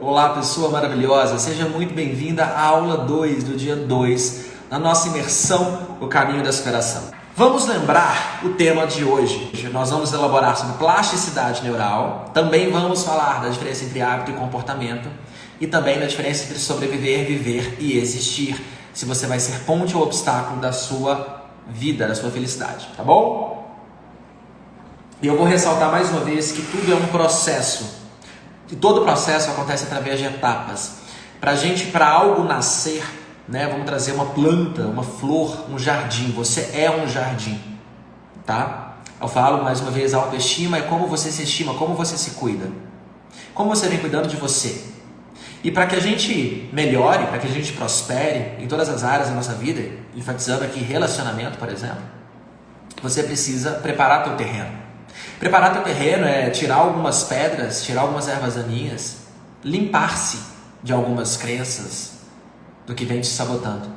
Olá, pessoa maravilhosa, seja muito bem-vinda à aula 2 do dia 2, na nossa imersão O Caminho da Superação. Vamos lembrar o tema de hoje. Nós vamos elaborar sobre plasticidade neural, também vamos falar da diferença entre hábito e comportamento e também da diferença entre sobreviver, viver e existir, se você vai ser ponte ou obstáculo da sua vida, da sua felicidade, tá bom? E eu vou ressaltar mais uma vez que tudo é um processo. E todo processo acontece através de etapas. Para algo nascer, né, vamos trazer uma planta, uma flor, um jardim. Você é um jardim, tá? Eu falo mais uma vez, a autoestima é como você se estima, como você se cuida. Como você vem cuidando de você. E para que a gente melhore, para que a gente prospere em todas as áreas da nossa vida, enfatizando aqui relacionamento, por exemplo, você precisa preparar teu terreno. Preparar teu terreno é tirar algumas pedras, tirar algumas ervas daninhas, limpar-se de algumas crenças do que vem te sabotando.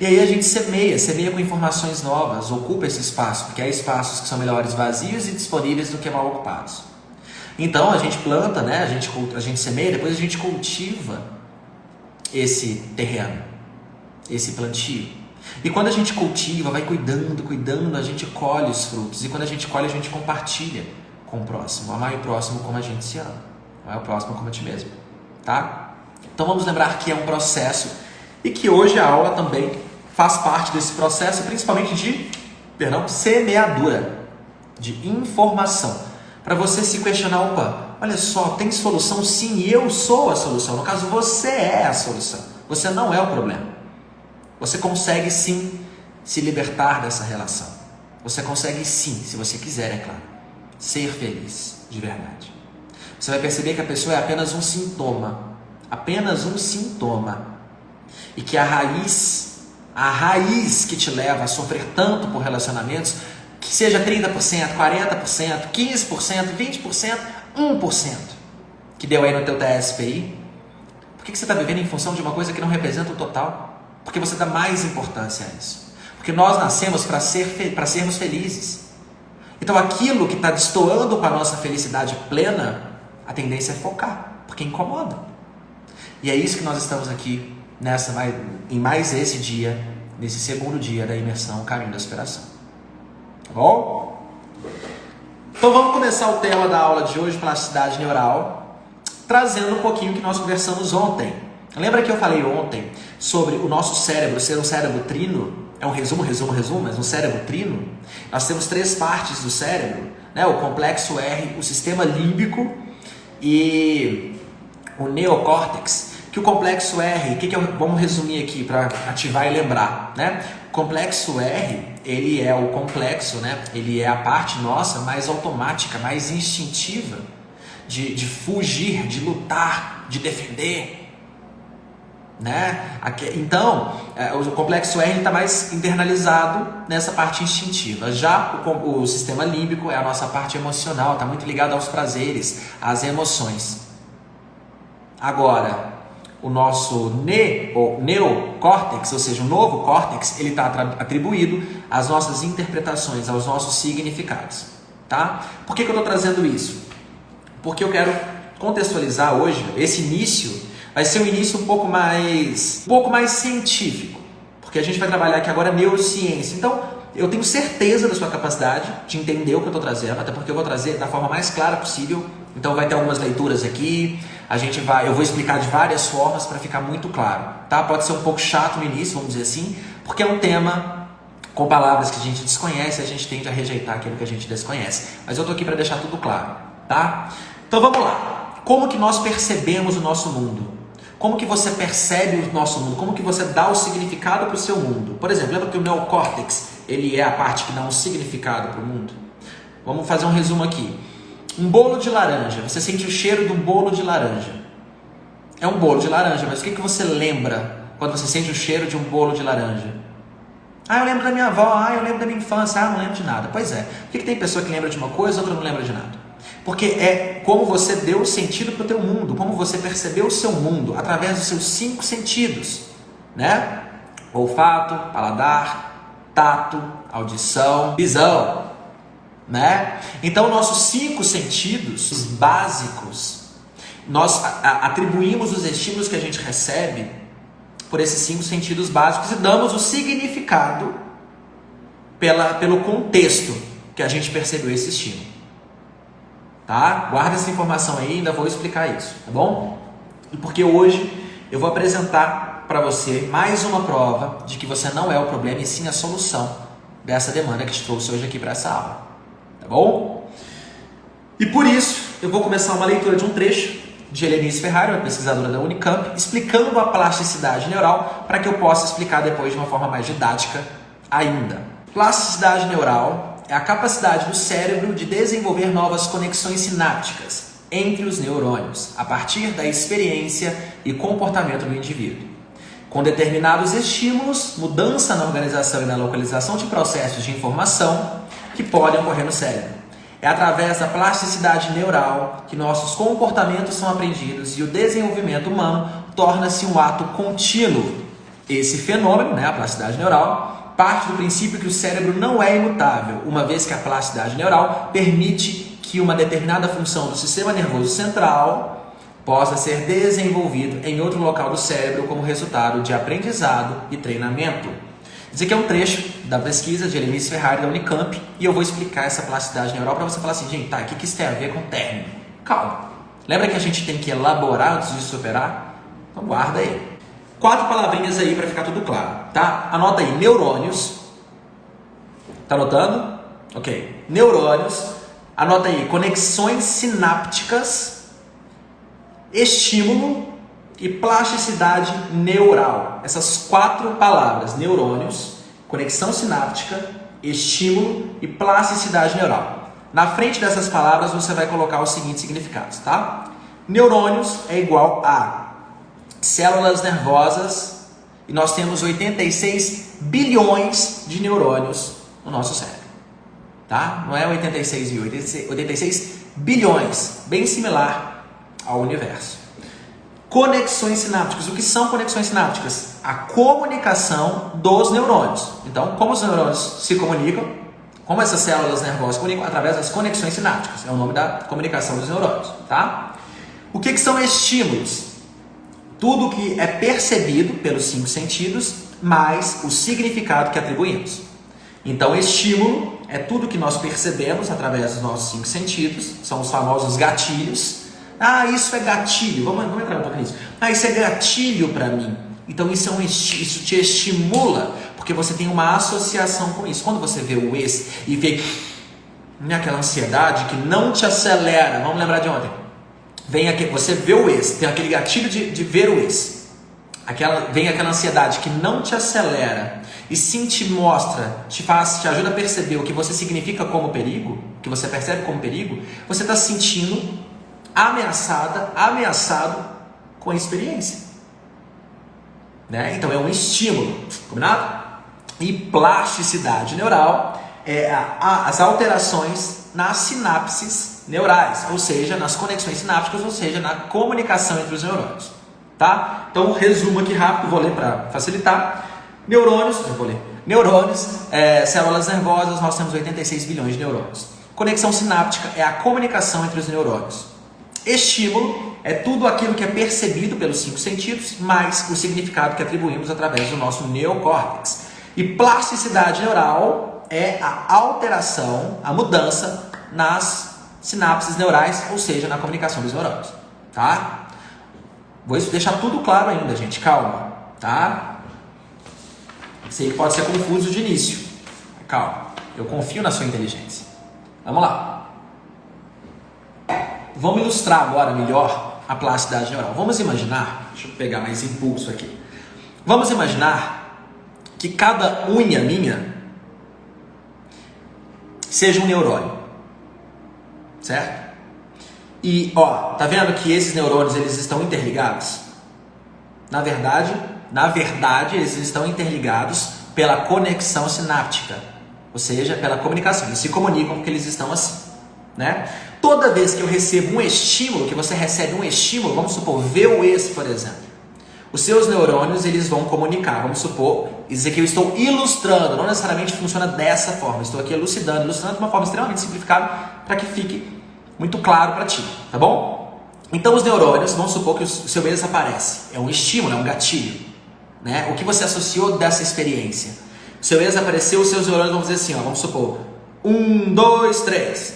E aí a gente semeia com informações novas, ocupa esse espaço, porque há espaços que são melhores vazios e disponíveis do que mal ocupados. Então a gente planta, né? A gente semeia, depois a gente cultiva esse terreno, esse plantio. E quando a gente cultiva, vai cuidando, a gente colhe os frutos. E quando a gente colhe, a gente compartilha com o próximo. Amar o próximo como a gente se ama. Amar o próximo como a ti mesmo. Tá? Então vamos lembrar que é um processo e que hoje a aula também faz parte desse processo, principalmente de semeadura, de informação. Para você se questionar, opa, olha só, tem solução? Sim, eu sou a solução. No caso, você é a solução. Você não é o problema. Você consegue sim se libertar dessa relação. Você consegue sim, se você quiser, é claro, ser feliz de verdade. Você vai perceber que a pessoa é apenas um sintoma. Apenas um sintoma. E que a raiz que te leva a sofrer tanto por relacionamentos, que seja 30%, 40%, 15%, 20%, 1%, que deu aí no teu TSPI, por que você está vivendo em função de uma coisa que não representa o total? Porque você dá mais importância a isso. Porque nós nascemos para sermos felizes. Então aquilo que está destoando com a nossa felicidade plena, a tendência é focar, porque incomoda. E é isso que nós estamos aqui em mais esse dia, nesse segundo dia da imersão Caminho da Superação. Tá bom? Então vamos começar o tema da aula de hoje, plasticidade neural, trazendo um pouquinho que nós conversamos ontem. Lembra que eu falei ontem sobre o nosso cérebro ser um cérebro trino? É um resumo, mas um cérebro trino. Nós temos 3 partes do cérebro, né? O complexo R, o sistema límbico e o neocórtex. Que o complexo R, vamos resumir aqui para ativar e lembrar, né? O complexo R, ele é o complexo, né? Ele é a parte nossa mais automática, mais instintiva de fugir, de lutar, de defender. Né? Então, o complexo R está mais internalizado nessa parte instintiva. Já o sistema límbico é a nossa parte emocional, está muito ligado aos prazeres, às emoções. Agora, o nosso neocórtex, ou seja, o novo córtex, ele está atribuído às nossas interpretações, aos nossos significados. Tá? Por que eu estou trazendo isso? Porque eu quero contextualizar hoje esse início. Vai ser um início um pouco mais científico, porque a gente vai trabalhar aqui agora neurociência. Então, eu tenho certeza da sua capacidade de entender o que eu estou trazendo, até porque eu vou trazer da forma mais clara possível. Então, vai ter algumas leituras aqui, eu vou explicar de várias formas para ficar muito claro. Tá? Pode ser um pouco chato no início, vamos dizer assim, porque é um tema com palavras que a gente desconhece e a gente tende a rejeitar aquilo que a gente desconhece. Mas eu estou aqui para deixar tudo claro. Tá? Então, vamos lá. Como que nós percebemos o nosso mundo? Como que você percebe o nosso mundo? Como que você dá o significado para o seu mundo? Por exemplo, lembra que o neocórtex, ele é a parte que dá um significado para o mundo? Vamos fazer um resumo aqui. Um bolo de laranja. Você sente o cheiro de um bolo de laranja. É um bolo de laranja, mas o que você lembra quando você sente o cheiro de um bolo de laranja? Eu lembro da minha avó. Eu lembro da minha infância. Não lembro de nada. Pois é. Por que tem pessoa que lembra de uma coisa e outra não lembra de nada? Porque é como você deu sentido para o teu mundo, como você percebeu o seu mundo através dos seus 5 sentidos, né? Olfato, paladar, tato, audição, visão, né? Então nossos 5 sentidos básicos nós atribuímos os estímulos que a gente recebe por esses 5 sentidos básicos e damos o significado pelo contexto que a gente percebeu esse estímulo. Tá? Guarda essa informação aí, ainda vou explicar isso, tá bom? E porque hoje eu vou apresentar para você mais uma prova de que você não é o problema e sim a solução dessa demanda que te trouxe hoje aqui para essa aula, tá bom? E por isso eu vou começar uma leitura de um trecho de Helenice Ferrari, uma pesquisadora da Unicamp, explicando a plasticidade neural para que eu possa explicar depois de uma forma mais didática ainda. Plasticidade neural é a capacidade do cérebro de desenvolver novas conexões sinápticas entre os neurônios, a partir da experiência e comportamento do indivíduo. Com determinados estímulos, mudança na organização e na localização de processos de informação que podem ocorrer no cérebro. É através da plasticidade neural que nossos comportamentos são aprendidos e o desenvolvimento humano torna-se um ato contínuo. Esse fenômeno, a plasticidade neural, parte do princípio que o cérebro não é imutável, uma vez que a plasticidade neural permite que uma determinada função do sistema nervoso central possa ser desenvolvido em outro local do cérebro como resultado de aprendizado e treinamento. Esse aqui é um trecho da pesquisa de Helenice Ferrari da Unicamp e eu vou explicar essa plasticidade neural para você falar assim, gente, tá, o que isso tem a ver com término? Calma. Lembra que a gente tem que elaborar antes de superar? Então guarda aí. 4 palavrinhas aí para ficar tudo claro, tá? Anota aí, neurônios. Tá anotando? Ok. Neurônios. Anota aí, conexões sinápticas, estímulo e plasticidade neural. Essas 4 palavras, neurônios, conexão sináptica, estímulo e plasticidade neural. Na frente dessas palavras você vai colocar os seguintes significados, tá? Neurônios é igual a células nervosas e nós temos 86 bilhões de neurônios no nosso cérebro, tá? Não é 86 mil, 86 bilhões, bem similar ao universo. Conexões sinápticas. O que são conexões sinápticas? A comunicação dos neurônios. Então, como os neurônios se comunicam, como essas células nervosas se comunicam? Através das conexões sinápticas. É o nome da comunicação dos neurônios, tá? O que são estímulos? Tudo que é percebido pelos 5 sentidos, mais o significado que atribuímos. Então, estímulo é tudo que nós percebemos através dos nossos 5 sentidos, são os famosos gatilhos. Ah, isso é gatilho. Vamos entrar um pouco nisso. Ah, isso é gatilho para mim. Então isso te estimula, porque você tem uma associação com isso. Quando você vê o ex e vê aquela ansiedade que não te acelera, vamos lembrar de ontem. Você vê o ex, tem aquele gatilho de ver o ex. Vem aquela ansiedade que não te acelera e sim te mostra, te ajuda a perceber o que você significa como perigo, o que você percebe como perigo, você está se sentindo ameaçado com a experiência, né? Então é um estímulo, combinado? E plasticidade neural é as alterações nas sinapses neurais, ou seja, nas conexões sinápticas, ou seja, na comunicação entre os neurônios, tá? Então resumo aqui rápido, vou ler para facilitar. Neurônios, células nervosas, nós temos 86 bilhões de neurônios. Conexão sináptica é a comunicação entre os neurônios. Estímulo é tudo aquilo que é percebido pelos 5 sentidos, mais o significado que atribuímos através do nosso neocórtex. E plasticidade neural é a alteração, a mudança nas sinapses neurais, ou seja, na comunicação dos neurônios, tá? Vou deixar tudo claro ainda, gente, calma, tá? Sei que pode ser confuso de início, calma, eu confio na sua inteligência. Vamos lá. Vamos ilustrar agora melhor a plasticidade neural. Vamos imaginar, deixa eu pegar mais impulso aqui. Vamos imaginar que cada unha minha seja um neurônio, certo? E, tá vendo que esses neurônios eles estão interligados? Na verdade, eles estão interligados pela conexão sináptica, ou seja, pela comunicação. Eles se comunicam porque eles estão assim, né? Toda vez que eu recebo um estímulo, que você recebe um estímulo, vamos supor, ver o ex, por exemplo, os seus neurônios eles vão comunicar, vamos supor, isso aqui eu estou ilustrando, não necessariamente funciona dessa forma, estou aqui ilustrando de uma forma extremamente simplificada para que fique muito claro para ti, tá bom? Então os neurônios, vamos supor que o seu ex aparece, é um estímulo, é um gatilho, né? O que você associou dessa experiência? O seu ex apareceu, os seus neurônios vão dizer assim, ó, vamos supor, 1, 2, 3,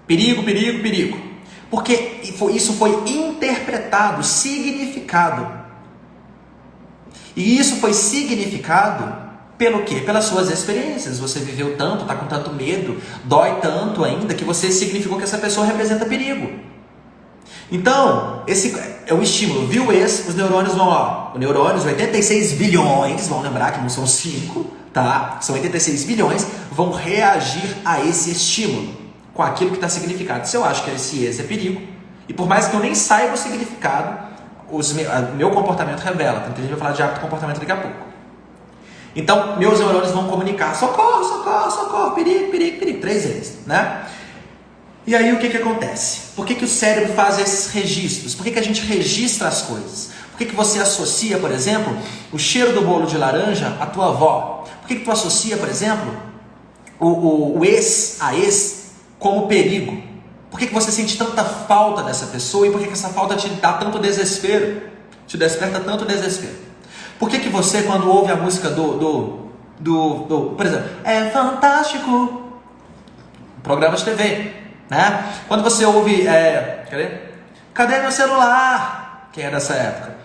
perigo, perigo, perigo. Porque isso foi interpretado, significado. E isso foi significado pelo quê? Pelas suas experiências. Você viveu tanto, está com tanto medo, dói tanto ainda, que você significou que essa pessoa representa perigo. Então, esse é o estímulo. Viu esse? Os neurônios vão, ó. Os neurônios, 86 bilhões, vão lembrar que não são 5, tá? São 86 bilhões, vão reagir a esse estímulo com aquilo que está significado. Se eu acho que esse ex é perigo, e por mais que eu nem saiba o significado, meu comportamento revela. Então, a gente vai falar de hábito e comportamento daqui a pouco. Então, meus neurônios vão comunicar: socorro, socorro, socorro, perigo, perigo, perigo, 3 vezes, né? E aí o que acontece? Por que o cérebro faz esses registros? Por que a gente registra as coisas? Por que você associa, por exemplo, o cheiro do bolo de laranja à tua avó? Por que tu associa, por exemplo, o ex a ex como perigo? Por que você sente tanta falta dessa pessoa e por que essa falta te dá tanto desespero? Te desperta tanto desespero? Por que você, quando ouve a música por exemplo, é fantástico, programa de TV, né? Quando você ouve, cadê meu celular? Quem é dessa época?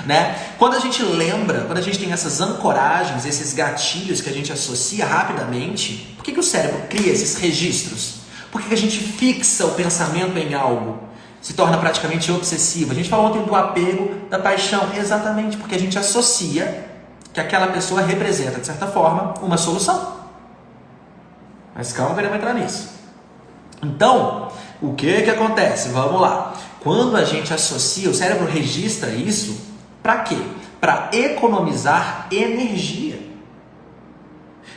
Né? Quando a gente lembra, quando a gente tem essas ancoragens, esses gatilhos que a gente associa rapidamente, por que o cérebro cria esses registros? Por que a gente fixa o pensamento em algo? Se torna praticamente obsessivo. A gente falou ontem do apego, da paixão, exatamente porque a gente associa que aquela pessoa representa, de certa forma, uma solução. Mas calma, veremos entrar nisso. Então, o que acontece? Vamos lá. Quando a gente associa, o cérebro registra isso, para quê? Para economizar energia.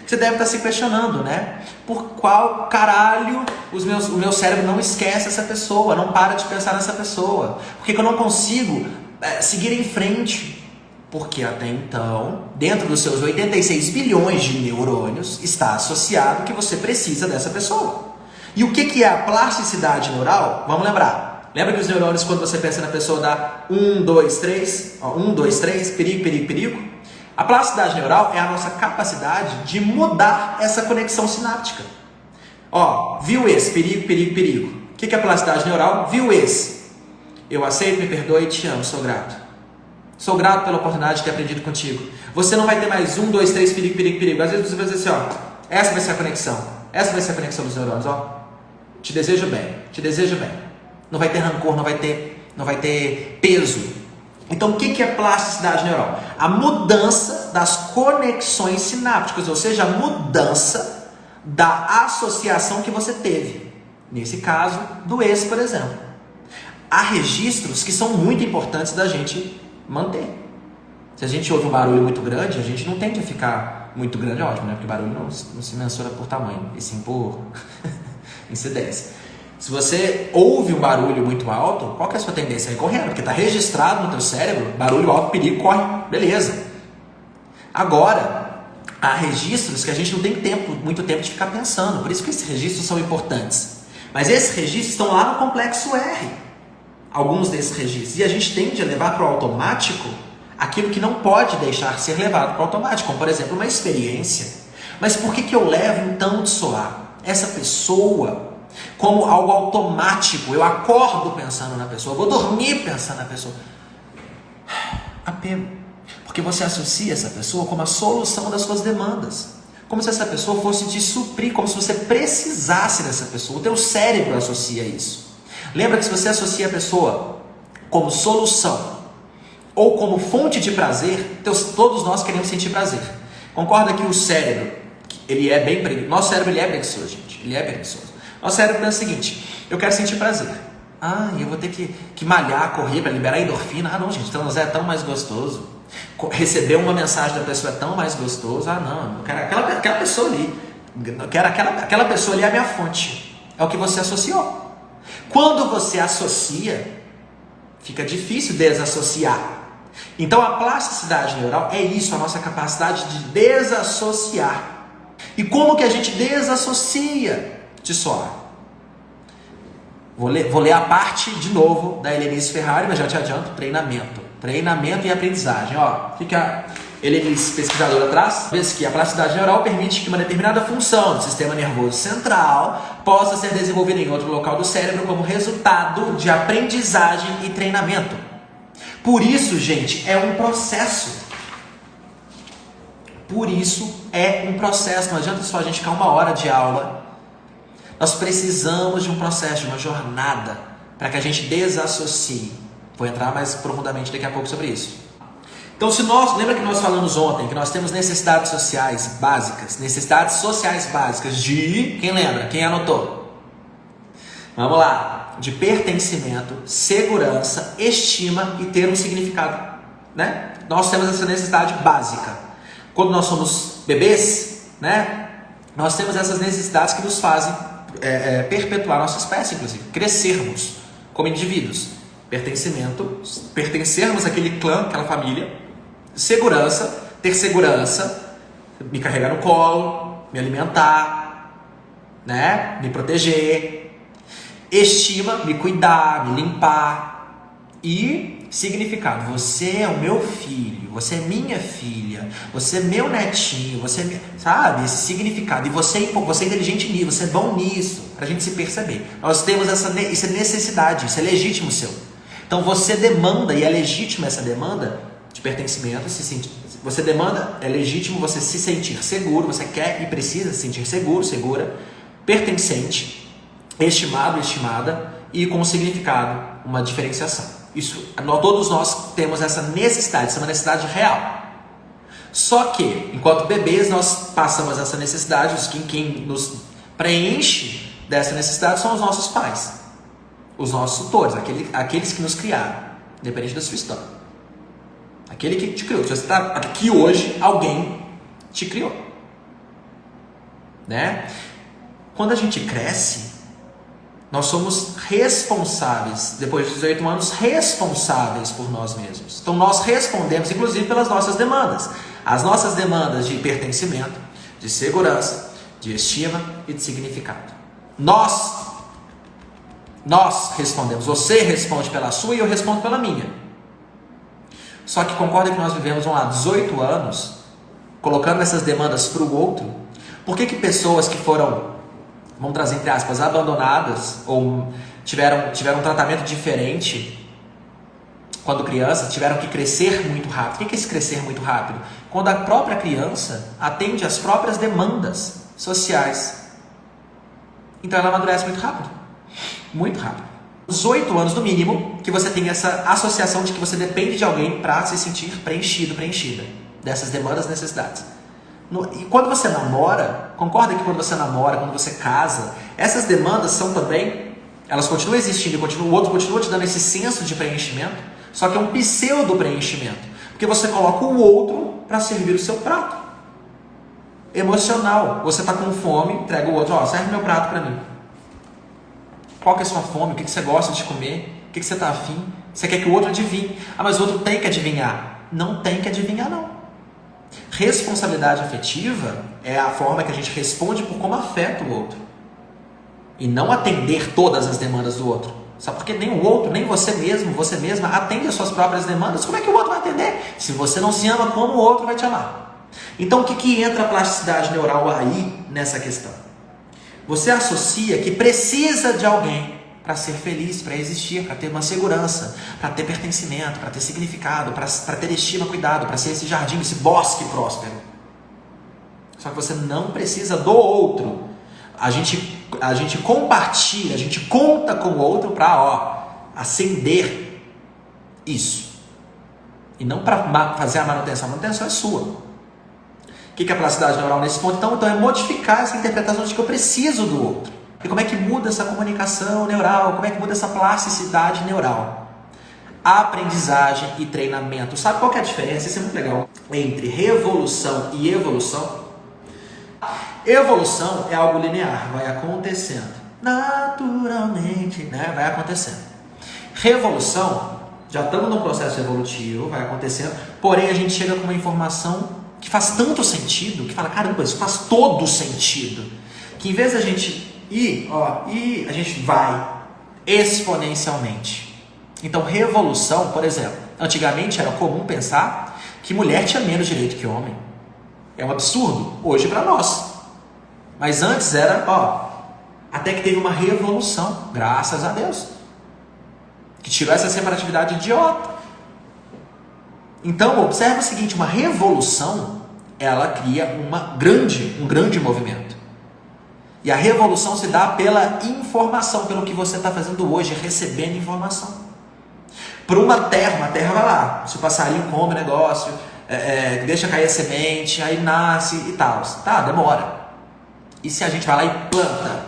Você deve estar se questionando, né? Por qual caralho o meu cérebro não esquece essa pessoa, não para de pensar nessa pessoa? Por que eu não consigo seguir em frente? Porque até então, dentro dos seus 86 bilhões de neurônios, está associado que você precisa dessa pessoa. E o que é a plasticidade neural? Vamos lembrar. Lembra que os neurônios, quando você pensa na pessoa, dá 1, 2, 3, 1, 2, 3, perigo, perigo, perigo? A plasticidade neural é a nossa capacidade de mudar essa conexão sináptica. Ó, viu esse, perigo, perigo, perigo. O que é a plasticidade neural? Viu esse. Eu aceito, me perdoe e te amo, sou grato. Sou grato pela oportunidade de ter aprendido contigo. Você não vai ter mais 1, 2, 3, perigo, perigo, perigo. Às vezes você vai dizer assim, ó, essa vai ser a conexão. Essa vai ser a conexão dos neurônios, ó. Te desejo bem, te desejo bem. Não vai ter rancor, não vai ter peso. Então, o que é plasticidade neural? A mudança das conexões sinápticas, ou seja, a mudança da associação que você teve. Nesse caso, do ex, por exemplo. Há registros que são muito importantes da gente manter. Se a gente ouve um barulho muito grande, a gente não tende a ficar muito grande, ótimo, né? Porque barulho não se mensura por tamanho, e sim por incidência. Se você ouve um barulho muito alto, qual que é a sua tendência? É ir correndo, porque está registrado no teu cérebro, barulho alto, perigo, corre, beleza. Agora, há registros que a gente não tem muito tempo de ficar pensando, por isso que esses registros são importantes. Mas esses registros estão lá no complexo R, alguns desses registros, e a gente tende a levar para o automático aquilo que não pode deixar ser levado para o automático, como por exemplo uma experiência. Mas por que eu levo então de soar essa pessoa como algo automático? Eu acordo pensando na pessoa, eu vou dormir pensando na pessoa. Apego. Porque você associa essa pessoa como a solução das suas demandas. Como se essa pessoa fosse te suprir, como se você precisasse dessa pessoa. O teu cérebro associa isso. Lembra que se você associa a pessoa como solução ou como fonte de prazer, todos nós queremos sentir prazer. Concorda que o cérebro, ele é bem preguiçoso. Nosso cérebro ele é preguiçoso, gente. Ele é preguiçoso. Nosso cérebro pensa o seguinte: eu quero sentir prazer. Eu vou ter que malhar, correr para liberar endorfina. Não, gente, transar é tão mais gostoso. Receber uma mensagem da pessoa é tão mais gostoso. Não, eu quero aquela pessoa ali. Eu quero aquela pessoa ali é a minha fonte. É o que você associou. Quando você associa, fica difícil desassociar. Então a plasticidade neural é isso, a nossa capacidade de desassociar. E como que a gente desassocia de soar? Vou ler a parte de novo da Helenice Ferrari, mas já te adianto, treinamento. Treinamento e aprendizagem. Ó, o que a Helenice, pesquisadora, traz? Diz que a plasticidade neural permite que uma determinada função do sistema nervoso central possa ser desenvolvida em outro local do cérebro como resultado de aprendizagem e treinamento. Por isso, gente, é um processo. Por isso é um processo. Não adianta só a gente ficar 1 hora de aula. Nós precisamos de um processo, de uma jornada, para que a gente desassocie. Vou entrar mais profundamente daqui a pouco sobre isso. Então, lembra que nós falamos ontem que nós temos necessidades sociais básicas, de, quem lembra? Quem anotou? Vamos lá, de pertencimento, segurança, estima e ter um significado, né? Nós temos essa necessidade básica. Quando nós somos bebês, né? Nós temos essas necessidades que nos fazem perpetuar nossa espécie, inclusive, crescermos como indivíduos. Pertencimento, pertencermos àquele clã, àquela família. Segurança, ter segurança, me carregar no colo, me alimentar, né? Me proteger. Estima, me cuidar, me limpar. E significado, você é o meu filho, você é minha filha, você é meu netinho, você é, sabe, esse significado. E você é inteligente nisso, você é bom nisso, pra gente se perceber. Nós temos isso é necessidade, isso é legítimo seu. Então você demanda, e é legítima essa demanda de pertencimento, você demanda, é legítimo você se sentir seguro, você quer e precisa se sentir seguro, segura, pertencente, estimado, estimada e com significado, uma diferenciação. Todos nós temos essa necessidade, isso é uma necessidade real. Só que, enquanto bebês, nós passamos essa necessidade, quem nos preenche dessa necessidade são os nossos pais, os nossos tutores, aqueles que nos criaram, independente da sua história. Aquele que te criou. Se você está aqui hoje, alguém te criou. Né? Quando a gente cresce, nós somos responsáveis, depois de 18 anos, responsáveis por nós mesmos. Então nós respondemos, inclusive, pelas nossas demandas. As nossas demandas de pertencimento, de segurança, de estima e de significado. Nós respondemos. Você responde pela sua e eu respondo pela minha. Só que concorda que nós vivemos, 18 anos, colocando essas demandas para o outro? Por que pessoas que foram, vamos trazer entre aspas, abandonadas ou tiveram um tratamento diferente quando criança, tiveram que crescer muito rápido? O que é esse crescer muito rápido? Quando a própria criança atende às próprias demandas sociais. Então ela amadurece muito rápido. Muito rápido. 18 anos no mínimo que você tem essa associação de que você depende de alguém para se sentir preenchida dessas demandas, necessidades. E quando você namora, concorda que quando você namora, quando você casa, essas demandas são também, elas continuam existindo, o outro continua te dando esse senso de preenchimento, só que é um pseudo preenchimento, porque você coloca o outro para servir o seu prato emocional. Você está com fome, entrega o outro, serve meu prato para mim. Qual que é a sua fome? O que você gosta de comer? O que você está afim? Você quer que o outro adivinhe? Mas o outro tem que adivinhar. Não tem que adivinhar, não. Responsabilidade afetiva é a forma que a gente responde por como afeta o outro. E não atender todas as demandas do outro. Sabe por quê? Nem o outro, nem você mesmo, você mesma atende as suas próprias demandas. Como é que o outro vai atender? Se você não se ama, como o outro vai te amar? Então o que entra a plasticidade neural aí nessa questão? Você associa que precisa de alguém para ser feliz, para existir, para ter uma segurança, para ter pertencimento, para ter significado, para ter estima, cuidado, para ser esse jardim, esse bosque próspero. Só que você não precisa do outro. A gente compartilha, a gente conta com o outro para acender isso. E não para fazer a manutenção. A manutenção é sua. O que é a plasticidade neural nesse ponto? Então é modificar essa interpretação de que eu preciso do outro. E como é que muda essa comunicação neural? Como é que muda essa plasticidade neural? Aprendizagem e treinamento. Sabe qual que é a diferença? Isso é muito legal. Entre revolução e evolução. Evolução é algo linear, vai acontecendo. Naturalmente, né? Vai acontecendo. Revolução, já estamos num processo evolutivo, vai acontecendo. Porém, a gente chega com uma informação que faz tanto sentido, que fala, caramba, isso faz todo sentido, que em vez da gente ir, a gente vai exponencialmente. Então, revolução, por exemplo, antigamente era comum pensar que mulher tinha menos direito que homem. É um absurdo hoje para nós. Mas antes era, até que teve uma revolução, graças a Deus, que tirou essa separatividade idiota. Então, observa o seguinte, uma revolução, ela cria um grande movimento. E a revolução se dá pela informação, pelo que você está fazendo hoje, recebendo informação. Para uma terra vai lá, se o passarinho come o negócio, deixa cair a semente, aí nasce e tal. Tá, demora. E se a gente vai lá e planta?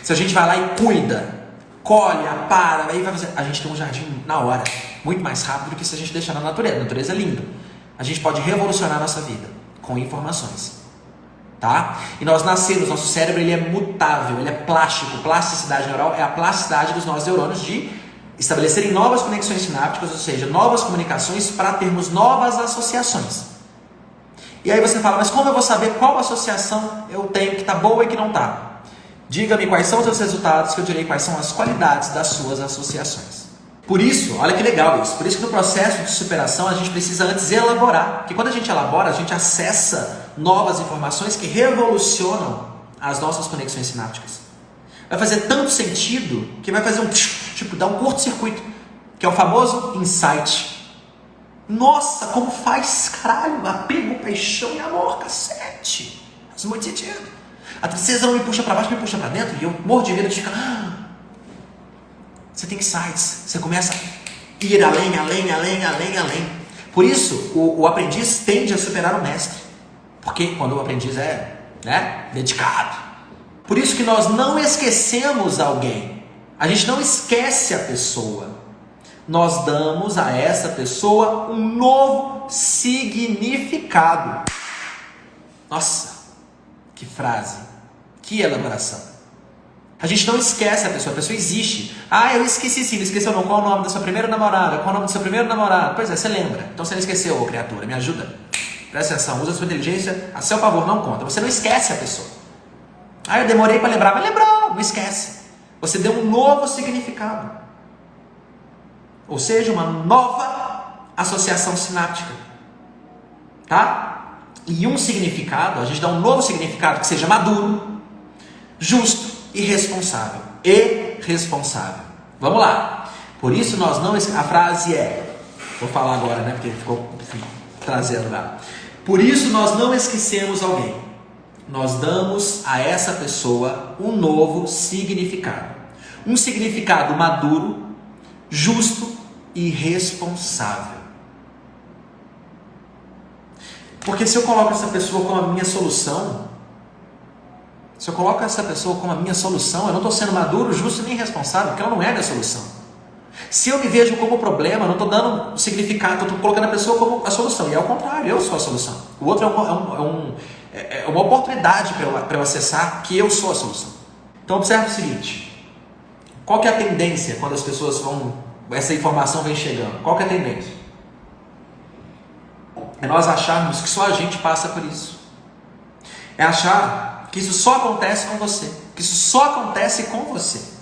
Se a gente vai lá e cuida, colhe, apara, aí vai fazer... A gente tem um jardim na hora, muito mais rápido do que se a gente deixar na natureza. A natureza é linda. A gente pode revolucionar a nossa vida com informações. Tá? E nós nascemos, nosso cérebro ele é mutável, ele é plástico. Plasticidade neural é a plasticidade dos nossos neurônios de estabelecerem novas conexões sinápticas, ou seja, novas comunicações para termos novas associações. E aí você fala, mas como eu vou saber qual associação eu tenho que está boa e que não está? Diga-me quais são os seus resultados, que eu direi quais são as qualidades das suas associações. Por isso, olha que legal isso, por isso que no processo de superação a gente precisa antes elaborar, porque quando a gente elabora, a gente acessa novas informações que revolucionam as nossas conexões sinápticas. Vai fazer tanto sentido que vai fazer dar um curto-circuito, que é o famoso insight. Nossa, como faz, caralho, apego, paixão e amor, cacete. Faz muito sentido. A tristeza não me puxa para baixo, me puxa para dentro, e eu morro de medo de ficar... Você tem insights, você começa a ir além. Por isso, o aprendiz tende a superar o mestre. Porque quando o aprendiz é dedicado. Por isso que nós não esquecemos alguém. A gente não esquece a pessoa. Nós damos a essa pessoa um novo significado. Nossa, que frase, que elaboração. A gente não esquece a pessoa existe. Eu esqueci sim, não esqueceu não. Qual o nome da sua primeira namorada? Qual o nome do seu primeiro namorado? Pois é, você lembra. Então você não esqueceu, criatura, me ajuda. Presta atenção, usa a sua inteligência a seu favor, não conta. Você não esquece a pessoa. Eu demorei para lembrar, mas lembrou, não esquece. Você deu um novo significado. Ou seja, uma nova associação sináptica. Tá? E um significado, a gente dá um novo significado que seja maduro, justo e responsável. E responsável. Vamos lá. Por isso nós não... A frase é... Vou falar agora, porque ficou trazendo lá. Por isso nós não esquecemos alguém. Nós damos a essa pessoa um novo significado. Um significado maduro, justo e responsável. Porque se eu coloco essa pessoa como a minha solução, eu não estou sendo maduro, justo nem responsável, porque ela não é a minha solução. Se eu me vejo como problema, eu não estou dando significado, eu estou colocando a pessoa como a solução. E é o contrário, eu sou a solução. O outro é uma oportunidade para eu acessar que eu sou a solução. Então observe o seguinte, qual que é a tendência quando as pessoas essa informação vem chegando? Qual que é a tendência? É nós acharmos que só a gente passa por isso. É achar que isso só acontece com você. Que isso só acontece com você.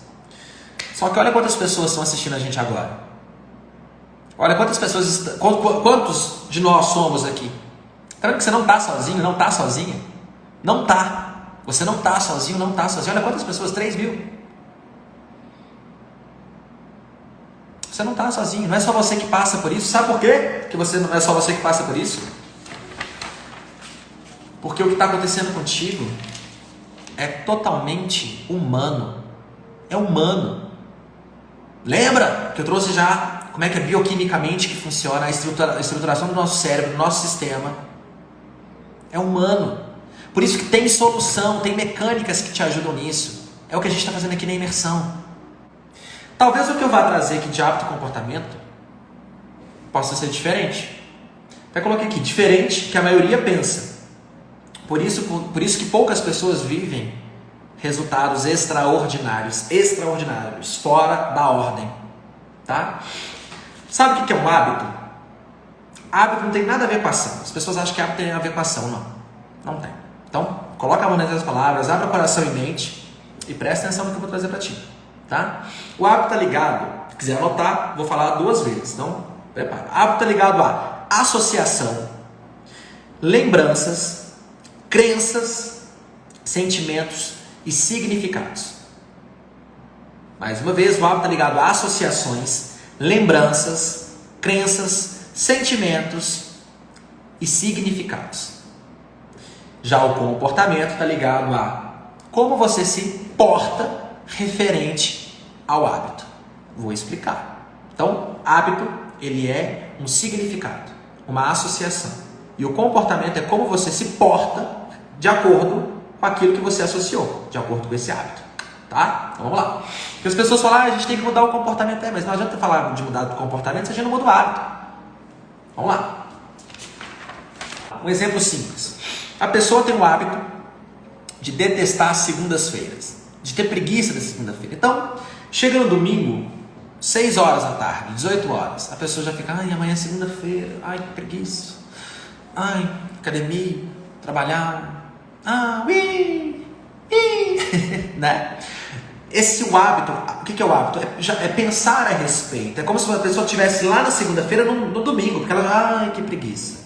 Só que olha quantas pessoas estão assistindo a gente agora. Olha quantas pessoas... Quantos de nós somos aqui? Está vendo que você não está sozinho, não está sozinha? Não está. Você não está sozinho, não está sozinho. Olha quantas pessoas, 3 mil. Você não está sozinho, não é só você que passa por isso. Sabe por quê que não é só você que passa por isso? Porque o que está acontecendo contigo é totalmente humano. É humano. Lembra que eu trouxe já como é que é bioquimicamente que funciona a estruturação do nosso cérebro, do nosso sistema. É humano. Por isso que tem solução, tem mecânicas que te ajudam nisso. É o que a gente está fazendo aqui na imersão. Talvez o que eu vá trazer aqui de hábito e comportamento possa ser diferente. Até coloquei aqui, diferente que a maioria pensa. Por isso que poucas pessoas vivem resultados extraordinários, fora da ordem. Tá? Sabe o que é um hábito? Hábito não tem nada a ver com ação. As pessoas acham que hábito tem a ver com ação. Não tem. Então, coloca a mão nessas palavras, abre o coração e mente e presta atenção no que eu vou trazer para ti. tá? O hábito está ligado, se quiser anotar, vou falar 2 vezes, então prepara. Hábito está ligado a associação, lembranças, crenças, sentimentos e significados. Mais uma vez, o hábito está ligado a associações, lembranças, crenças, sentimentos e significados. Já o comportamento está ligado a como você se porta referente ao hábito. Vou explicar. Então, hábito, ele é um significado, uma associação. E o comportamento é como você se porta de acordo com aquilo que você associou, de acordo com esse hábito. Tá? Então, vamos lá. Porque as pessoas falam, a gente tem que mudar o comportamento. Mas não adianta falar de mudar o comportamento se a gente não muda o hábito. Vamos lá. Um exemplo simples. A pessoa tem o hábito de detestar as segundas-feiras, de ter preguiça da segunda-feira. Então, chega no domingo, 6 horas da tarde, 18 horas, a pessoa já fica, ai, amanhã é segunda-feira, ai, que preguiça. Ai, academia, trabalhar, né? Esse o hábito, o que é o hábito? É pensar a respeito. É como se a pessoa estivesse lá na segunda-feira no domingo, porque ela, ai, que preguiça.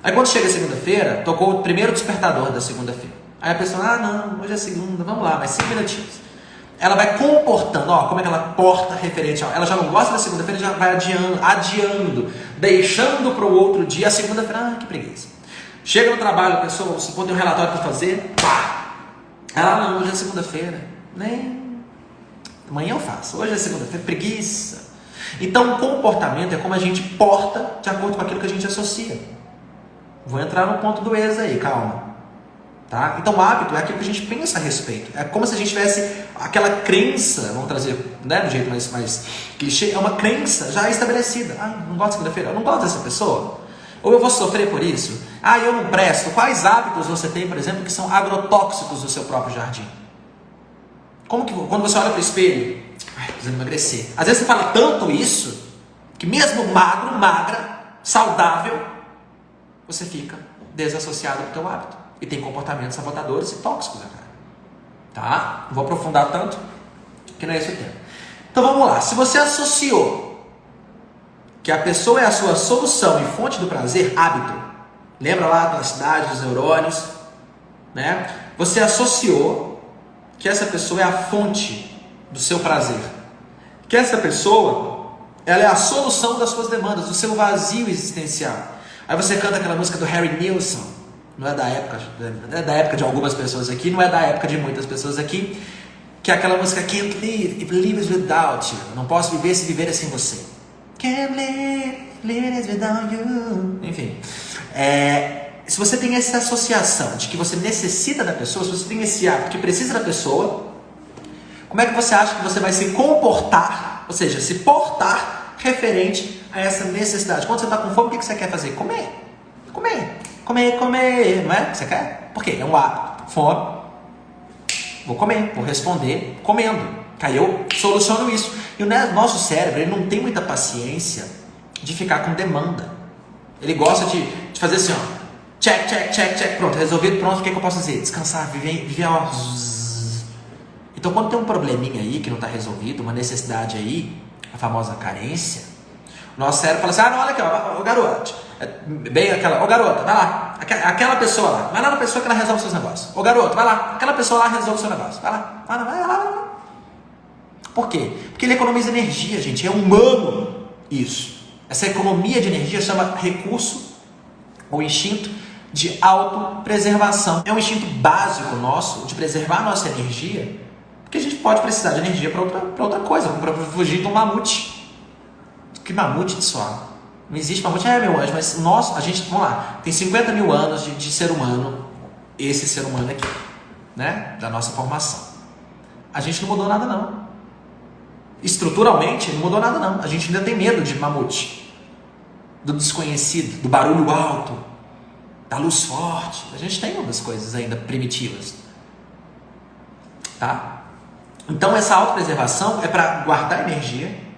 Aí quando chega a segunda-feira, tocou o primeiro despertador da segunda-feira. Aí a pessoa, não, hoje é segunda, vamos lá, mais 5 minutinhos. Ela vai comportando, ó, como é que ela porta referente ao... Ela já não gosta da segunda-feira, já vai adiando, deixando para o outro dia a segunda-feira, ai, que preguiça. Chega no trabalho, a pessoa, se tem um relatório para fazer, pá! Ela, não, hoje é segunda-feira, nem... Amanhã eu faço, hoje é segunda-feira, preguiça. Então o comportamento é como a gente porta de acordo com aquilo que a gente associa. Vou entrar no ponto do ex aí, calma. Tá? Então o hábito é aquilo que a gente pensa a respeito. É como se a gente tivesse aquela crença, vamos trazer, né, do jeito mais clichê, é uma crença já estabelecida. Não gosto de segunda-feira, eu não gosto dessa pessoa. Ou eu vou sofrer por isso. Eu não presto. Quais hábitos você tem, por exemplo, que são agrotóxicos do seu próprio jardim? Como que, quando você olha para o espelho, preciso emagrecer. Às vezes você fala tanto isso, que mesmo magro, magra, saudável, você fica desassociado do teu hábito. E tem comportamentos sabotadores e tóxicos, cara. Tá? Não vou aprofundar tanto, que não é esse o tema. Então vamos lá. Se você associou que a pessoa é a sua solução e fonte do prazer, hábito. Lembra lá da cidade dos neurônios? Né? Você associou que essa pessoa é a fonte do seu prazer. Que essa pessoa, ela é a solução das suas demandas, do seu vazio existencial. Aí você canta aquela música do Harry Nilsson. Não é da época, é da época de algumas pessoas aqui, não é da época de muitas pessoas aqui, que é aquela música Can't live if live without you. Não posso viver se viver sem você. Can't live without you. Enfim, se você tem essa associação de que você necessita da pessoa, se você tem esse hábito que precisa da pessoa, como é que você acha que você vai se comportar, ou seja, se portar referente a essa necessidade? Quando você está com fome, o que você quer fazer? Comer, não é? Você quer? Por quê? É um hábito. Fome, vou comer, vou responder comendo. Aí eu soluciono isso. E o nosso cérebro, ele não tem muita paciência de ficar com demanda. Ele gosta de fazer assim, ó. Check, pronto, resolvido, pronto, o que eu posso fazer? Descansar, viver, ó. Então quando tem um probleminha aí que não está resolvido, uma necessidade aí, a famosa carência, o nosso cérebro fala assim, não, olha aqui, ó, garoto, bem aquela, garota, vai lá, aquela pessoa lá, vai lá na pessoa que ela resolve seus negócios. Garoto, vai lá, aquela pessoa lá resolve seu negócio, vai lá. Por quê? Porque ele economiza energia, gente, é humano isso. Essa economia de energia chama recurso ou instinto de autopreservação. É um instinto básico nosso de preservar a nossa energia, porque a gente pode precisar de energia para outra coisa, como para fugir de um mamute. Que mamute de suave? Não existe mamute, meu anjo, mas a gente, vamos lá, tem 50 mil anos de ser humano, esse ser humano aqui, né? Da nossa formação. A gente não mudou nada, não. Estruturalmente, não mudou nada, não. A gente ainda tem medo de mamute, do desconhecido, do barulho alto, da luz forte. A gente tem algumas coisas ainda primitivas. Tá? Então, essa autopreservação é para guardar energia.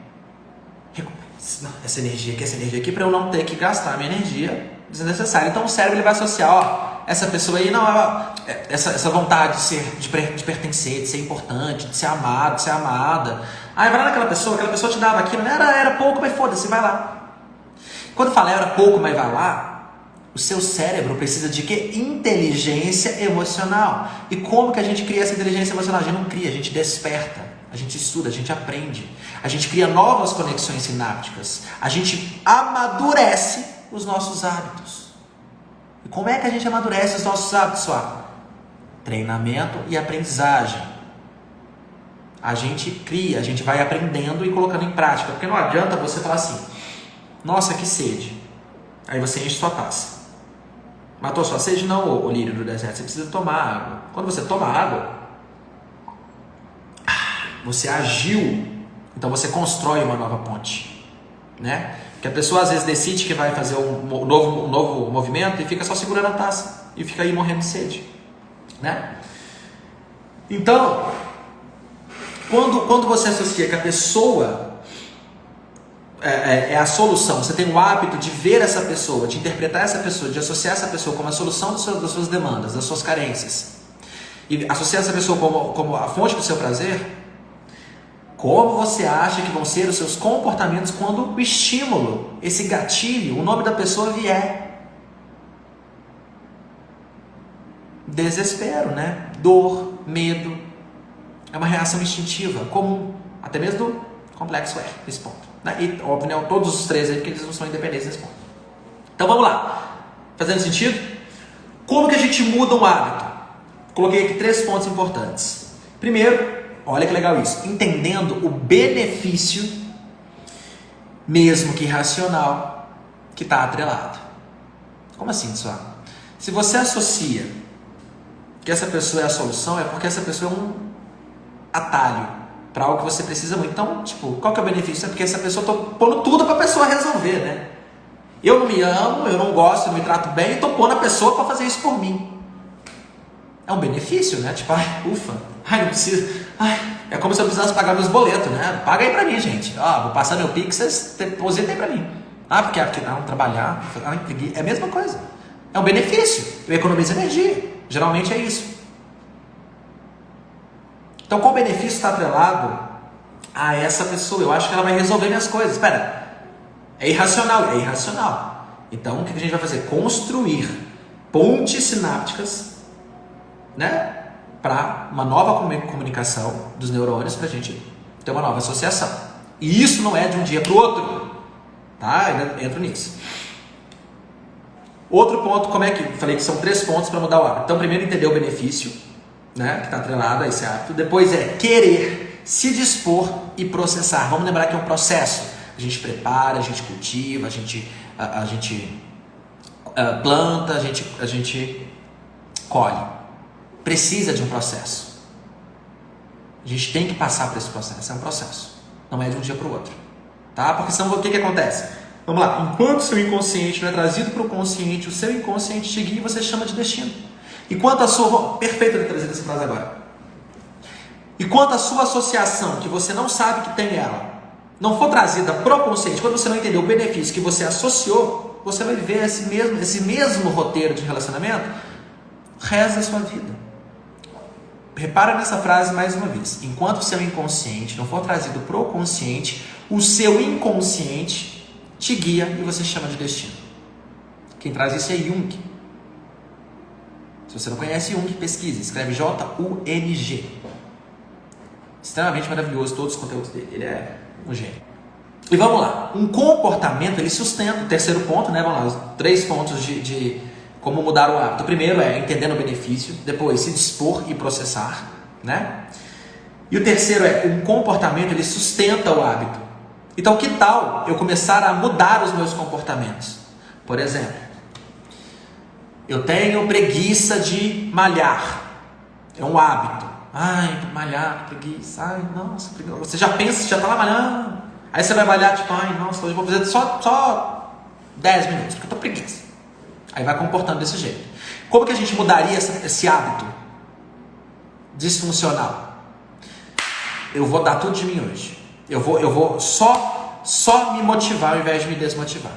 Essa energia aqui, para eu não ter que gastar a minha energia desnecessária. Então, o cérebro ele vai associar, essa pessoa aí, não, essa vontade de pertencer, de ser importante, de ser amado, de ser amada. Aí vai lá naquela pessoa te dava aquilo, né? Era pouco, mas foda-se, vai lá. Quando fala era pouco, mas vai lá, o seu cérebro precisa de quê? Inteligência emocional. E como que a gente cria essa inteligência emocional? A gente não cria, a gente desperta, a gente estuda, a gente aprende, a gente cria novas conexões sinápticas, a gente amadurece os nossos hábitos. E como é que a gente amadurece os nossos hábitos, pessoal? Treinamento e aprendizagem. A gente cria, a gente vai aprendendo e colocando em prática. Porque não adianta você falar assim, nossa, que sede. Aí você enche sua taça. Matou sua sede? Não, ô lírio do deserto. Você precisa tomar água. Quando você toma água, você agiu. Então você constrói uma nova ponte, né? Que a pessoa às vezes decide que vai fazer um novo movimento e fica só segurando a taça e fica aí morrendo de sede, né? Então, quando você associa que a pessoa é a solução, você tem o hábito de ver essa pessoa, de interpretar essa pessoa, de associar essa pessoa como a solução das suas demandas, das suas carências, e associar essa pessoa como a fonte do seu prazer, como você acha que vão ser os seus comportamentos quando o estímulo, esse gatilho, o nome da pessoa vier? Desespero, né? Dor, medo. É uma reação instintiva, comum, até mesmo do complexo R, nesse ponto. Né? E, óbvio, né, todos os três aí, porque eles não são independentes nesse ponto. Então vamos lá. Fazendo sentido? Como que a gente muda um hábito? Coloquei aqui 3 pontos importantes. Primeiro, olha que legal isso. Entendendo o benefício, mesmo que irracional, que está atrelado. Como assim, pessoal? Se você associa que essa pessoa é a solução, é porque essa pessoa é um atalho para algo que você precisa muito. Então, tipo, qual que é o benefício? É porque essa pessoa, eu tô pondo tudo para a pessoa resolver, né? Eu não me amo, eu não gosto, eu não me trato bem, e tô pondo a pessoa para fazer isso por mim. É um benefício, né? Tipo, ai, ufa, ai, não preciso. Ai, é como se eu precisasse pagar meus boletos, né? Paga aí pra mim, gente. Ó, vou passar meu Pix, vocês depositem aí pra mim. Ah, porque não, trabalhar, é a mesma coisa. É um benefício. Eu economizo energia. Geralmente é isso. Então, qual benefício está atrelado a essa pessoa? Eu acho que ela vai resolver minhas coisas. Espera, é irracional? É irracional. Então, o que a gente vai fazer? Construir pontes sinápticas, né? Para uma nova comunicação dos neurônios, para a gente ter uma nova associação. E isso não é de um dia para o outro, tá? Eu entro nisso. Outro ponto, como é que... Falei que são 3 pontos para mudar o hábito. Então, primeiro, entender o benefício, né? Que está atrelado a esse hábito. Depois é querer, se dispor e processar. Vamos lembrar que é um processo. A gente prepara, a gente cultiva, a gente planta, a gente colhe. Precisa de um processo. A gente tem que passar por esse processo. É um processo. Não é de um dia para o outro. Tá? Porque senão o que acontece? Vamos lá. Enquanto o seu inconsciente não é trazido para o consciente, o seu inconsciente te guia e você chama de destino. Enquanto a sua... Perfeito de trazer essa frase agora. Enquanto a sua associação, que você não sabe que tem ela, não for trazida para o consciente, quando você não entender o benefício que você associou, você vai viver esse mesmo roteiro de relacionamento o resto da sua vida. Repara nessa frase mais uma vez. Enquanto o seu inconsciente não for trazido para o consciente, o seu inconsciente te guia e você chama de destino. Quem traz isso é Jung. Se você não conhece Jung, pesquise. Escreve Jung. Extremamente maravilhoso todos os conteúdos dele. Ele é um gênio. E vamos lá. Um comportamento, ele sustenta. O terceiro ponto, né? Vamos lá. Os 3 pontos de como mudar o hábito. O primeiro é entendendo o benefício. Depois, se dispor e processar, né? E o terceiro é um comportamento, ele sustenta o hábito. Então, que tal eu começar a mudar os meus comportamentos? Por exemplo, eu tenho preguiça de malhar. É um hábito. Ai, malhar, preguiça. Ai, nossa, preguiça. Você já pensa, você já está lá malhando. Aí você vai malhar, tipo, ai, nossa, hoje eu vou fazer só 10 minutos, porque eu tô preguiça. Aí vai comportando desse jeito. Como que a gente mudaria esse hábito disfuncional? Eu vou dar tudo de mim hoje. Eu vou só me motivar ao invés de me desmotivar.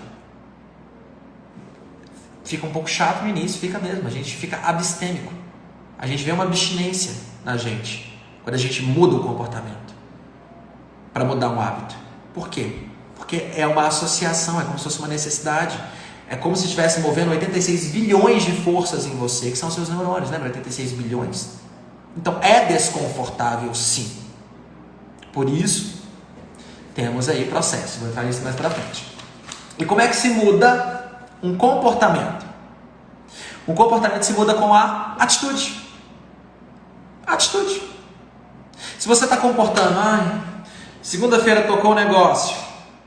fica um pouco chato no início, fica mesmo, a gente fica abstêmico. A gente vê uma abstinência na gente quando a gente muda o comportamento para mudar um hábito. Por quê? Porque é uma associação, é como se fosse uma necessidade. É como se estivesse movendo 86 bilhões de forças em você, que são seus neurônios, lembra? 86 bilhões. Então é desconfortável, sim. Por isso, temos aí processo. Vou falar isso mais para frente. E como é que se muda um comportamento? Um comportamento se muda com a atitude. Atitude. Se você está comportando, segunda-feira tocou o negócio,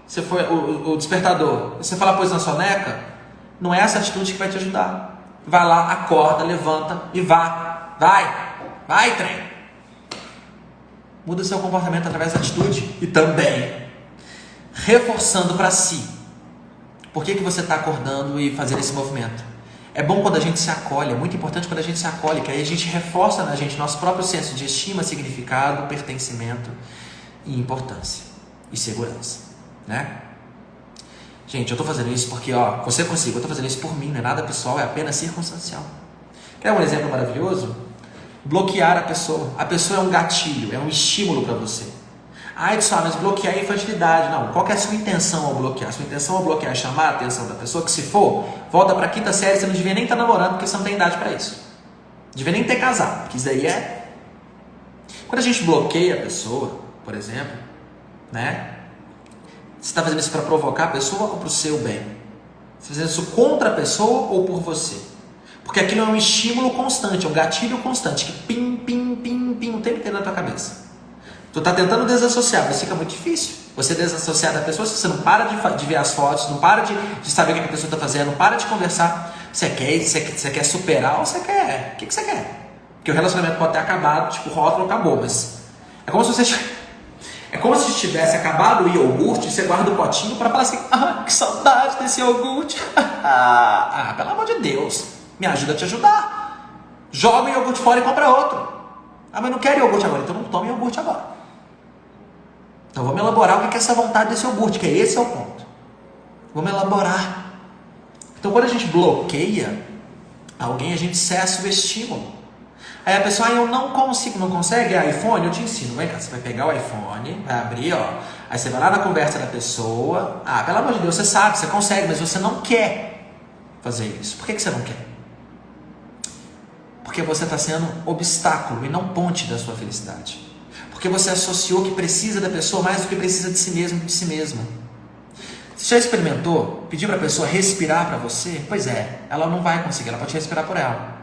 você foi o despertador, você fala, pôs na soneca, não é essa atitude que vai te ajudar. Vai lá, acorda, levanta e vá. Vai, trem. Muda o seu comportamento através da atitude e também reforçando para si. Por que você está acordando e fazendo esse movimento? É bom quando a gente se acolhe, é muito importante quando a gente se acolhe, que aí a gente reforça na gente nosso próprio senso de estima, significado, pertencimento e importância e segurança, né? Gente, eu estou fazendo isso porque, você consigo, eu estou fazendo isso por mim, não é nada pessoal, é apenas circunstancial. Quer um exemplo maravilhoso? Bloquear a pessoa. A pessoa é um gatilho, é um estímulo para você. Edson, mas bloquear a infantilidade. Não, qual que é a sua intenção ao bloquear? A sua intenção ao bloquear é chamar a atenção da pessoa, que se for, volta para a quinta série, você não devia nem estar namorando, porque você não tem idade para isso. Não devia nem ter casado, porque isso daí é... Quando a gente bloqueia a pessoa, por exemplo, né? Você está fazendo isso para provocar a pessoa ou para o seu bem? Você está fazendo isso contra a pessoa ou por você? Porque aquilo é um estímulo constante, é um gatilho constante, que pim, o tempo inteiro na tua cabeça. Tu está tentando desassociar, mas fica muito difícil. Você desassociar da pessoa, se você não para de ver as fotos, não para de saber o que a pessoa está fazendo, não para de conversar. Você quer superar ou você quer... O que você quer? Porque o relacionamento pode ter acabado, tipo, o rótulo acabou, mas... É como se tivesse acabado o iogurte e você guarda o potinho para falar assim, que saudade desse iogurte. Pelo amor de Deus, me ajuda a te ajudar. Joga o iogurte fora e compra outro. Mas não quero iogurte agora, então não tome iogurte agora. Então vamos elaborar o que é essa vontade desse iogurte, que esse é o ponto. Vamos elaborar. Então quando a gente bloqueia alguém, a gente cessa o estímulo. Aí a pessoa, eu não consigo, não consegue iPhone? Eu te ensino, vem cá, você vai pegar o iPhone, vai abrir, aí você vai lá na conversa da pessoa, pelo amor de Deus, você sabe, você consegue, mas você não quer fazer isso. Por que você não quer? Porque você está sendo obstáculo e não ponte da sua felicidade. Porque você associou que precisa da pessoa mais do que precisa de si mesmo, de si mesma. Você já experimentou pedir para a pessoa respirar para você? Pois é, ela não vai conseguir, ela pode respirar por ela.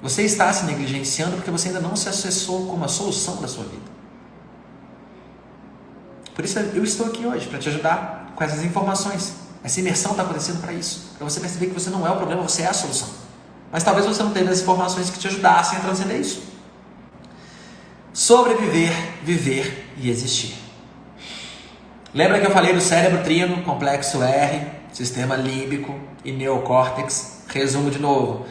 Você está se negligenciando porque você ainda não se acessou como a solução da sua vida. Por isso eu estou aqui hoje, para te ajudar com essas informações. Essa imersão está acontecendo para isso. Para você perceber que você não é o problema, você é a solução. Mas talvez você não tenha as informações que te ajudassem a transcender isso. Sobreviver, viver e existir. Lembra que eu falei do cérebro trino, complexo R, sistema límbico e neocórtex? Resumo de novo.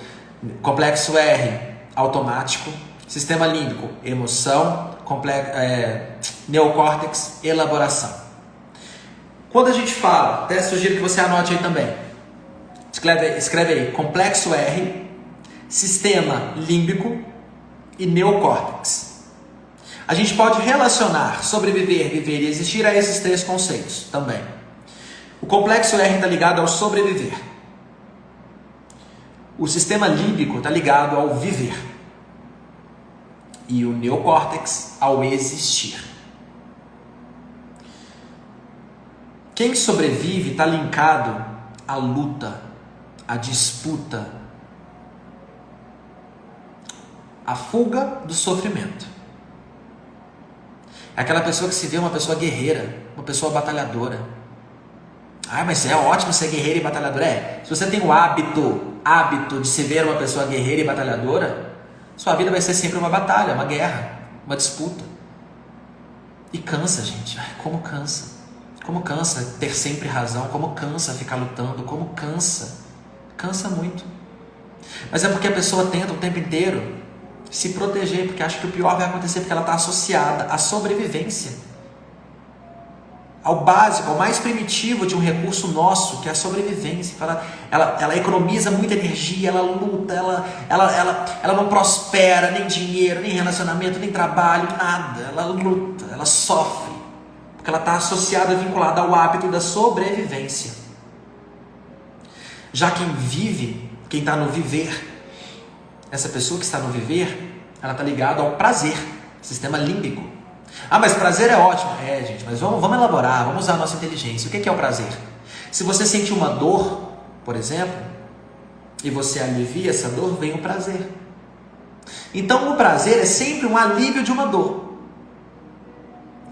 Complexo R, automático. Sistema límbico, emoção. Neocórtex, elaboração. Quando a gente fala, até sugiro que você anote aí também. Escreve aí, complexo R, sistema límbico e neocórtex. A gente pode relacionar sobreviver, viver e existir a esses três conceitos também. O complexo R está ligado ao sobreviver. O sistema límbico está ligado ao viver. E o neocórtex ao existir. Quem sobrevive está linkado à luta, à disputa, à fuga do sofrimento. É aquela pessoa que se vê uma pessoa guerreira, uma pessoa batalhadora. Mas é ótimo ser guerreira e batalhadora. Se você tem o hábito de se ver uma pessoa guerreira e batalhadora, sua vida vai ser sempre uma batalha, uma guerra, uma disputa. E cansa, gente. Como cansa. Como cansa ter sempre razão. Como cansa ficar lutando. Como cansa. Cansa muito. Mas é porque a pessoa tenta o tempo inteiro se proteger, porque acha que o pior vai acontecer, porque ela está associada à sobrevivência. ao básico, ao mais primitivo de um recurso nosso, que é a sobrevivência. Ela economiza muita energia, ela luta, ela não prospera, nem dinheiro, nem relacionamento, nem trabalho, nada. Ela luta, ela sofre, porque ela está associada, vinculada ao hábito da sobrevivência. Já quem vive, quem está no viver, essa pessoa que está no viver, ela está ligada ao prazer, sistema límbico. Ah, mas prazer é ótimo. É, gente, mas vamos elaborar, vamos usar a nossa inteligência. O que é o prazer? Se você sente uma dor, por exemplo, e você alivia essa dor, vem o prazer. Então o prazer é sempre um alívio de uma dor.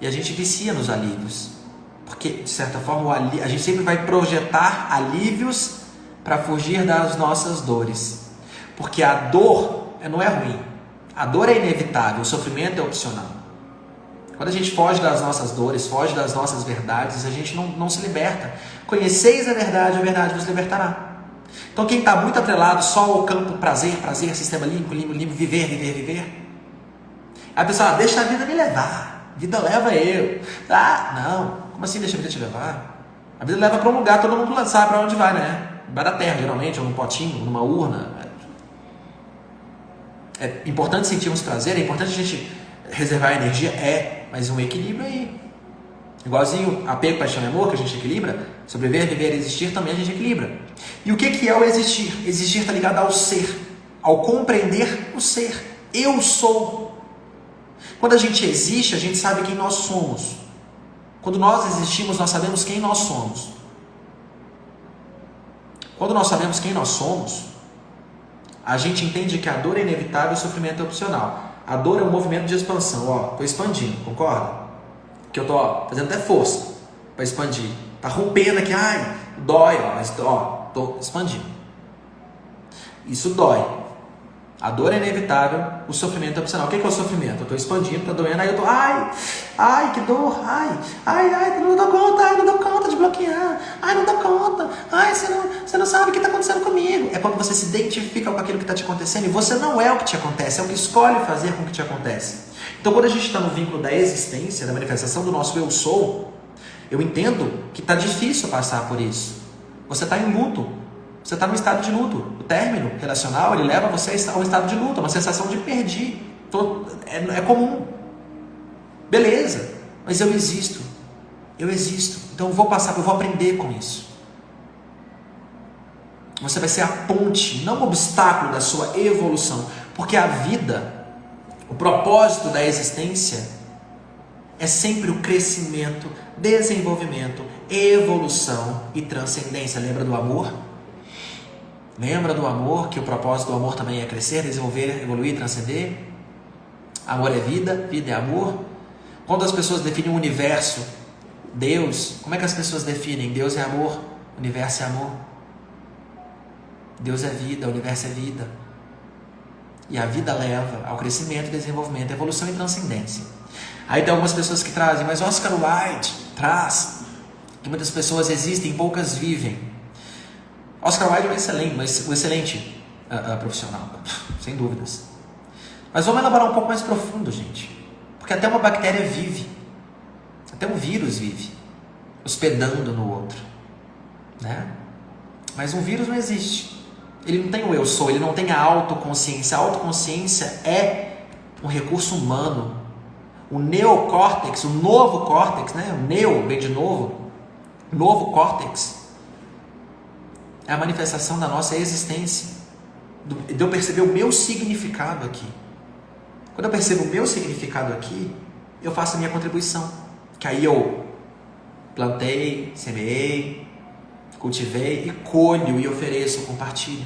E a gente vicia nos alívios. Porque, de certa forma, a gente sempre vai projetar alívios para fugir das nossas dores. Porque a dor não é ruim. A dor é inevitável, o sofrimento é opcional. Quando a gente foge das nossas dores, foge das nossas verdades, a gente não se liberta. Conheceis a verdade vos libertará. Então quem está muito atrelado só ao campo prazer, sistema límbico, viver. A pessoa, deixa a vida me levar. A vida leva eu. Ah, não. Como assim deixa a vida te levar? A vida leva para um lugar, todo mundo sabe para onde vai, né? Vai da terra, geralmente, ou num potinho, numa urna. É importante sentirmos prazer, é importante a gente reservar energia, mas um equilíbrio aí. Igualzinho apego, paixão e amor, que a gente equilibra, sobreviver, viver e existir também a gente equilibra. E o que é o existir? Existir está ligado ao ser, ao compreender o ser. Eu sou. Quando a gente existe, a gente sabe quem nós somos. Quando nós existimos, nós sabemos quem nós somos. Quando nós sabemos quem nós somos, a gente entende que a dor é inevitável e o sofrimento é opcional. A dor é um movimento de expansão, estou expandindo, concorda? Que eu estou fazendo até força para expandir. Está rompendo aqui, dói, mas estou expandindo. Isso dói. A dor é inevitável, o sofrimento é opcional. O que é o sofrimento? Eu estou expandindo, está doendo, aí eu estou, que dor, não dou conta de bloquear, não dou conta, você não sabe o que está acontecendo comigo. É quando você se identifica com aquilo que está te acontecendo e você não é o que te acontece, é o que escolhe fazer com o que te acontece. Então quando a gente está no vínculo da existência, da manifestação do nosso eu sou, eu entendo que está difícil passar por isso. Você está em luto. Você está no estado de luto. O término relacional, ele leva você a um estado de luto, uma sensação de perdi. É comum. Beleza, mas eu existo. Então eu vou aprender com isso. Você vai ser a ponte, não o obstáculo da sua evolução. Porque a vida, o propósito da existência, é sempre o crescimento, desenvolvimento, evolução e transcendência. Lembra do amor? Lembra do amor, que o propósito do amor também é crescer, desenvolver, evoluir, transcender? Amor é vida, vida é amor. Quando as pessoas definem o universo, Deus, como é que as pessoas definem? Deus é amor, universo é amor. Deus é vida, o universo é vida. E a vida leva ao crescimento, desenvolvimento, evolução e transcendência. Aí tem algumas pessoas que trazem, mas Oscar Wilde traz que muitas pessoas existem, poucas vivem. Oscar Wilde é um excelente profissional, sem dúvidas. Mas vamos elaborar um pouco mais profundo, gente. Porque até uma bactéria vive. Até um vírus vive. Hospedando no outro. Né? Mas um vírus não existe. Ele não tem o eu sou, ele não tem a autoconsciência. A autoconsciência é um recurso humano. O neocórtex, o novo córtex, né? O neo, bem de novo. Novo córtex. É a manifestação da nossa existência. De eu perceber o meu significado aqui. Quando eu percebo o meu significado aqui, eu faço a minha contribuição. Que aí eu plantei, semeei, cultivei e colho e ofereço, compartilho.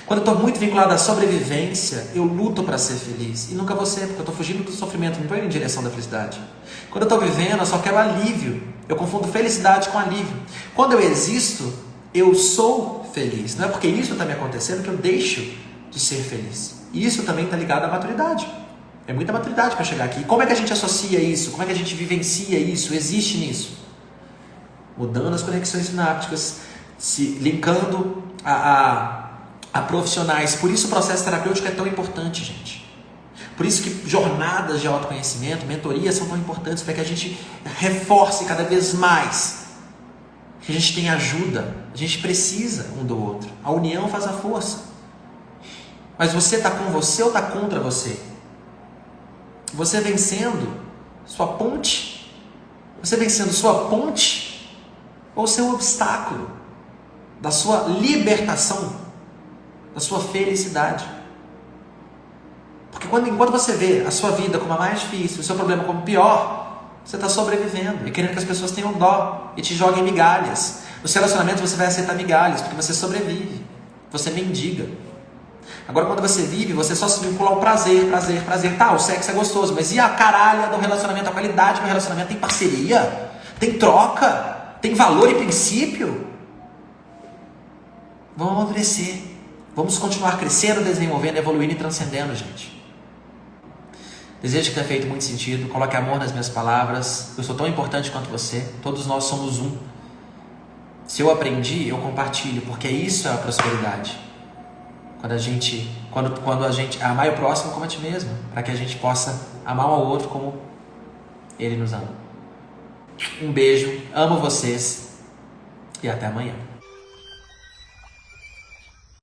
Quando eu estou muito vinculado à sobrevivência, eu luto para ser feliz. E nunca vou ser, porque eu estou fugindo do sofrimento, não estou indo em direção da felicidade. Quando eu estou vivendo, eu só quero alívio. Eu confundo felicidade com alívio. Quando eu existo, eu sou feliz. Não é porque isso está me acontecendo que eu deixo de ser feliz. E isso também está ligado à maturidade. É muita maturidade para chegar aqui. Como é que a gente associa isso? Como é que a gente vivencia isso? Existe nisso? Mudando as conexões sinápticas, se linkando a profissionais. Por isso o processo terapêutico é tão importante, gente. Por isso que jornadas de autoconhecimento, mentorias são tão importantes para que a gente reforce cada vez mais. Que a gente tenha ajuda, a gente precisa um do outro. A união faz a força. Mas você está com você ou está contra você? Você vencendo sua ponte? Você vencendo sua ponte? Ou seu obstáculo? Da sua libertação? Da sua felicidade? Porque enquanto você vê a sua vida como a mais difícil, o seu problema como pior, você está sobrevivendo e querendo que as pessoas tenham dó e te joguem migalhas. Nos relacionamentos você vai aceitar migalhas, porque você sobrevive, você mendiga. Agora quando você vive, você só se vincula ao prazer. Tá, o sexo é gostoso, mas e a caralha do relacionamento, a qualidade do relacionamento? Tem parceria? Tem troca? Tem valor e princípio? Vamos amadurecer. Vamos continuar crescendo, desenvolvendo, evoluindo e transcendendo, gente. Desejo que tenha feito muito sentido. Coloque amor nas minhas palavras. Eu sou tão importante quanto você. Todos nós somos um. Se eu aprendi, eu compartilho, porque isso é a prosperidade. Quando a gente amar o próximo como a ti mesmo, para que a gente possa amar um ao outro como ele nos ama. Um beijo, amo vocês e até amanhã.